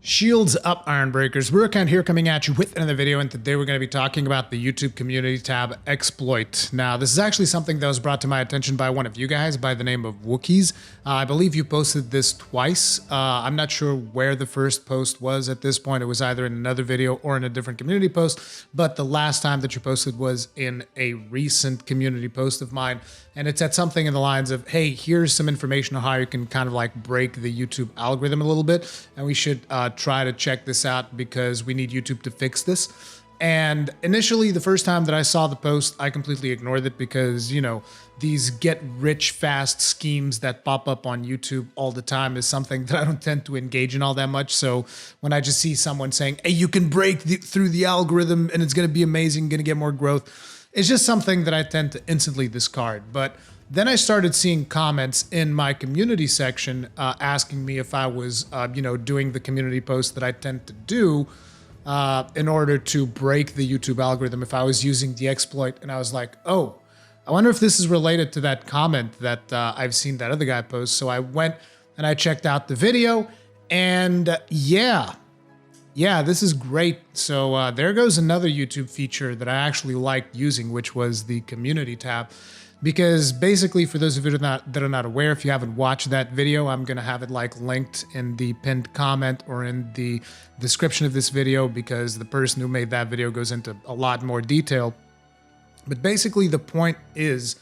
Shields up, Iron Breakers. Rurakhan here coming at you with another video, and today we're going to be talking about the YouTube community tab exploit. Now, this is actually something that was brought to my attention by one of you guys by the name of Wookiees. I believe you posted this twice. I'm not sure where the first post was at this point. It was either in another video or in a different community post, but the last time that you posted was in a recent community post of mine, and it said something in the lines of, hey, here's some information on how you can kind of like break the YouTube algorithm a little bit, and we should try to check this out because we need YouTube to fix this. And initially, the first time that I saw the post, I completely ignored it because, you know, these get rich fast schemes that pop up on YouTube all the time is something that I don't tend to engage in all that much. So when I just see someone saying, hey, you can break through the algorithm and it's going to be amazing, going to get more growth, it's just something that I tend to instantly discard. But then I started seeing comments in my community section asking me if I was, doing the community posts that I tend to do in order to break the YouTube algorithm, if I was using the exploit. And I was like, oh, I wonder if this is related to that comment that I've seen that other guy post. So I went and I checked out the video, and yeah, this is great. So there goes another YouTube feature that I actually liked using, which was the community tab. Because basically, for those of you that are not aware, if you haven't watched that video, I'm going to have it like linked in the pinned comment or in the description of this video, because the person who made that video goes into a lot more detail. But basically, the point is,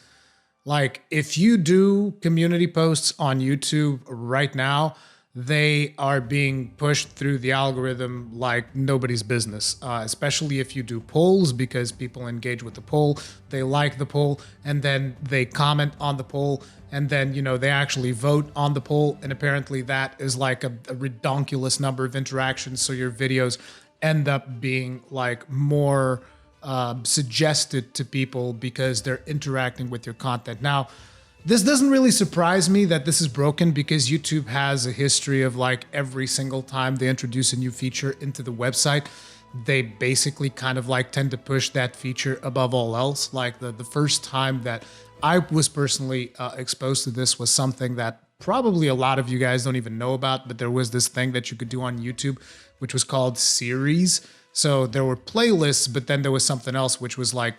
like, if you do community posts on YouTube right now, they are being pushed through the algorithm like nobody's business, especially if you do polls, because people engage with the poll, they like the poll, and then they comment on the poll, and then, you know, they actually vote on the poll, and apparently that is like a redonkulous number of interactions, so your videos end up being like more suggested to people because they're interacting with your content. Now, this doesn't really surprise me that this is broken, because YouTube has a history of, like, every single time they introduce a new feature into the website, they basically kind of like tend to push that feature above all else. Like the first time that I was personally exposed to this was something that probably a lot of you guys don't even know about, but there was this thing that you could do on YouTube, which was called series. So there were playlists, but then there was something else which was like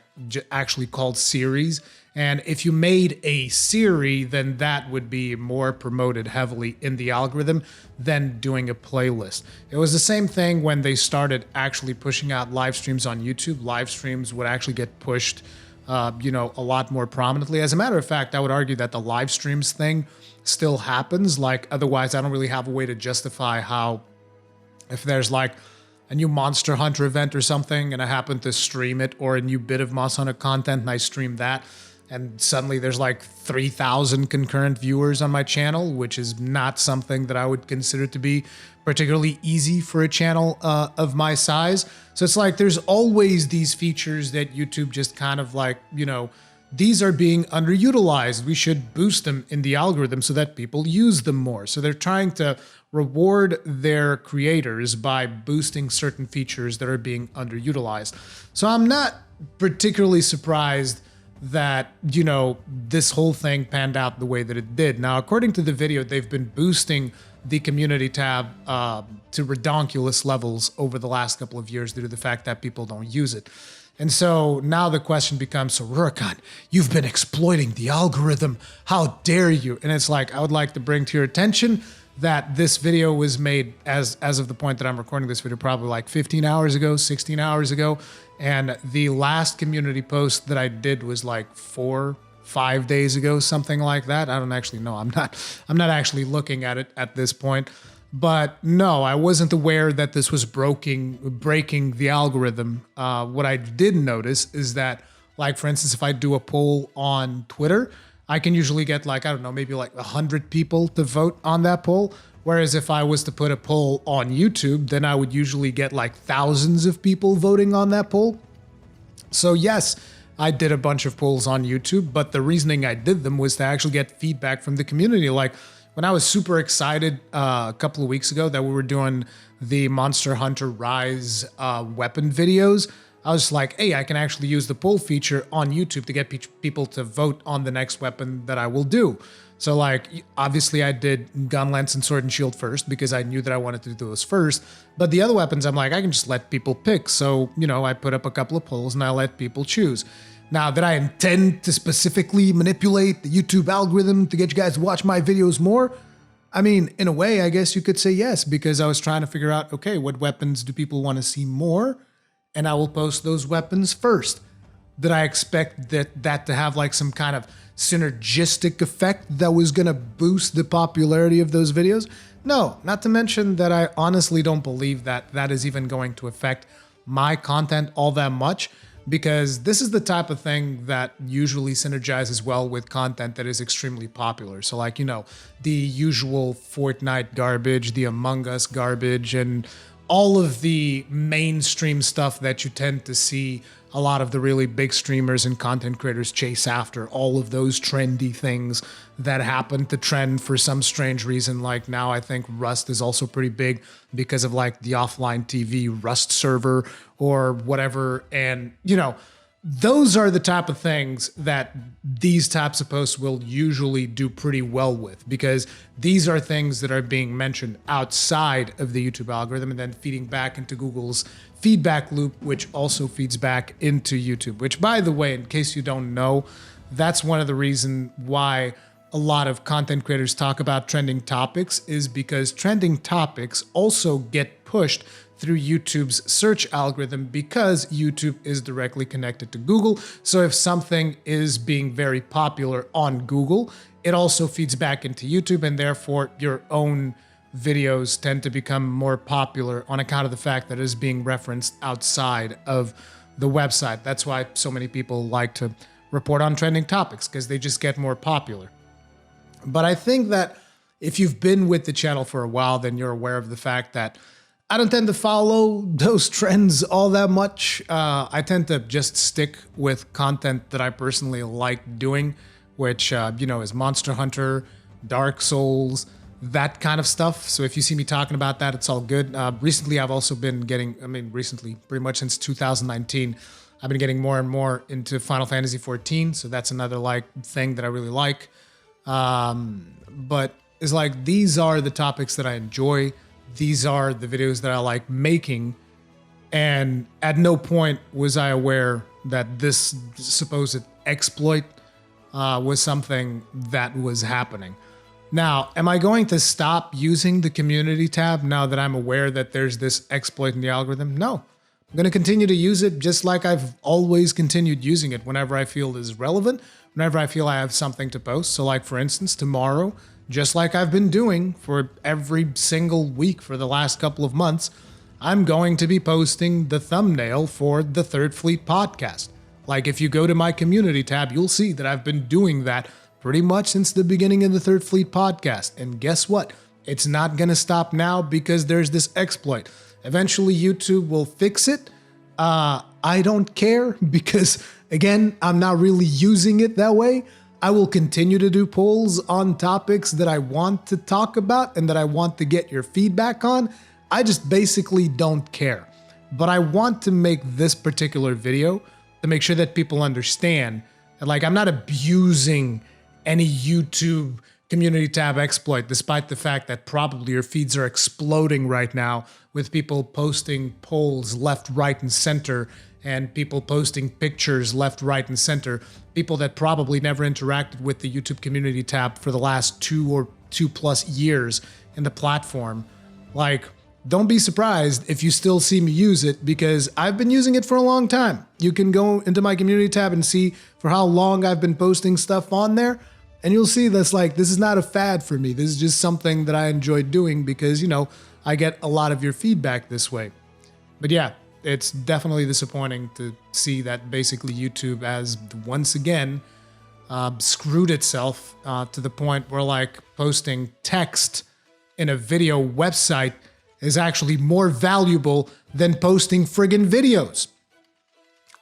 actually called series. And if you made a series, then that would be more promoted heavily in the algorithm than doing a playlist. It was the same thing when they started actually pushing out live streams on YouTube. Live streams would actually get pushed, a lot more prominently. As a matter of fact, I would argue that the live streams thing still happens. Like, otherwise, I don't really have a way to justify how, if there's like a new Monster Hunter event or something, and I happen to stream it, or a new bit of Monster Hunter content, and I stream that, and suddenly there's like 3,000 concurrent viewers on my channel, which is not something that I would consider to be particularly easy for a channel of my size. So it's like there's always these features that YouTube just kind of like, these are being underutilized. We should boost them in the algorithm so that people use them more. So they're trying to reward their creators by boosting certain features that are being underutilized. So I'm not particularly surprised that, this whole thing panned out the way that it did. Now, according to the video, they've been boosting the community tab to redonkulous levels over the last couple of years due to the fact that people don't use it. And so now the question becomes, so Rurakhan, you've been exploiting the algorithm. How dare you? And it's like, I would like to bring to your attention that this video was made as of the point that I'm recording this video, probably like 15 hours ago, 16 hours ago. And the last community post that I did was like 4-5 days ago, something like that. I don't actually know. I'm not actually looking at it at this point. But no, I wasn't aware that this was breaking the algorithm. What I did notice is that, like, for instance, if I do a poll on Twitter, I can usually get like, I don't know, maybe like 100 people to vote on that poll. Whereas if I was to put a poll on YouTube, then I would usually get like thousands of people voting on that poll. So yes, I did a bunch of polls on YouTube, but the reasoning I did them was to actually get feedback from the community. Like, when I was super excited a couple of weeks ago that we were doing the Monster Hunter Rise weapon videos, I was like, hey, I can actually use the poll feature on YouTube to get people to vote on the next weapon that I will do. So like, obviously I did gun, lance, and sword and shield first because I knew that I wanted to do those first. But the other weapons, I'm like, I can just let people pick. So, you know, I put up a couple of polls and I let people choose. Now, did I intend to specifically manipulate the YouTube algorithm to get you guys to watch my videos more? I mean, in a way, I guess you could say yes, because I was trying to figure out, okay, what weapons do people want to see more? And I will post those weapons first. Did I expect that to have like some kind of synergistic effect that was going to boost the popularity of those videos? No, not to mention that I honestly don't believe that that is even going to affect my content all that much, because this is the type of thing that usually synergizes well with content that is extremely popular. So like, you know, the usual Fortnite garbage, the Among Us garbage, and all of the mainstream stuff that you tend to see a lot of the really big streamers and content creators chase after, all of those trendy things that happen to trend for some strange reason. Like now I think Rust is also pretty big because of like the offline TV Rust server or whatever. And, you know, those are the type of things that these types of posts will usually do pretty well with, because these are things that are being mentioned outside of the YouTube algorithm and then feeding back into Google's feedback loop, which also feeds back into YouTube, which, by the way, in case you don't know, that's one of the reasons why a lot of content creators talk about trending topics, is because trending topics also get pushed through YouTube's search algorithm, because YouTube is directly connected to Google. So if something is being very popular on Google, it also feeds back into YouTube, and therefore your own videos tend to become more popular on account of the fact that it is being referenced outside of the website. That's why so many people like to report on trending topics, because they just get more popular. But I think that if you've been with the channel for a while, then you're aware of the fact that I don't tend to follow those trends all that much. I tend to just stick with content that I personally like doing, which, you know, is Monster Hunter, Dark Souls, that kind of stuff. So if you see me talking about that, it's all good. Recently, I've also been getting, recently, pretty much since 2019, I've been getting more and more into Final Fantasy 14. So that's another like thing that I really like. But it's like, these are the topics that I enjoy. These are the videos that I like making. And at no point was I aware that this supposed exploit was something that was happening. Now, am I going to stop using the community tab now that I'm aware that there's this exploit in the algorithm? No. I'm going to continue to use it just like I've always continued using it whenever I feel it is relevant, whenever I feel I have something to post. So like, for instance, tomorrow, just like I've been doing for every single week for the last couple of months, I'm going to be posting the thumbnail for the Third Fleet podcast. Like, if you go to my community tab, you'll see that I've been doing that pretty much since the beginning of the Third Fleet podcast. And guess what? It's not going to stop now because there's this exploit. Eventually, YouTube will fix it. I don't care because, again, I'm not really using it that way. I will continue to do polls on topics that I want to talk about and that I want to get your feedback on. I just basically don't care. But I want to make this particular video to make sure that people understand that, like, I'm not abusing any YouTube community tab exploit, despite the fact that probably your feeds are exploding right now with people posting polls left, right, and center, and people posting pictures left, right, and center. People that probably never interacted with the YouTube community tab for the last 2+ years in the platform. Like, don't be surprised if you still see me use it, because I've been using it for a long time. You can go into my community tab and see for how long I've been posting stuff on there. And you'll see that's like, this is not a fad for me. This is just something that I enjoy doing because, you know, I get a lot of your feedback this way. But yeah, it's definitely disappointing to see that basically YouTube has once again screwed itself to the point where, like, posting text in a video website is actually more valuable than posting friggin' videos.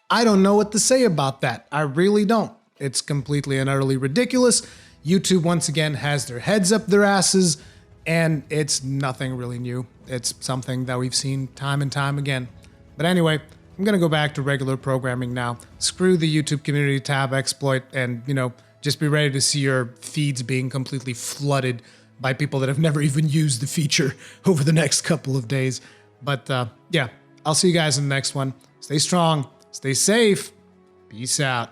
I don't know what to say about that. I really don't. It's completely and utterly ridiculous. YouTube once again has their heads up their asses, and it's nothing really new. It's something that we've seen time and time again. But anyway, I'm going to go back to regular programming now. Screw the YouTube community tab exploit and, just be ready to see your feeds being completely flooded by people that have never even used the feature over the next couple of days. But yeah, I'll see you guys in the next one. Stay strong, stay safe, peace out.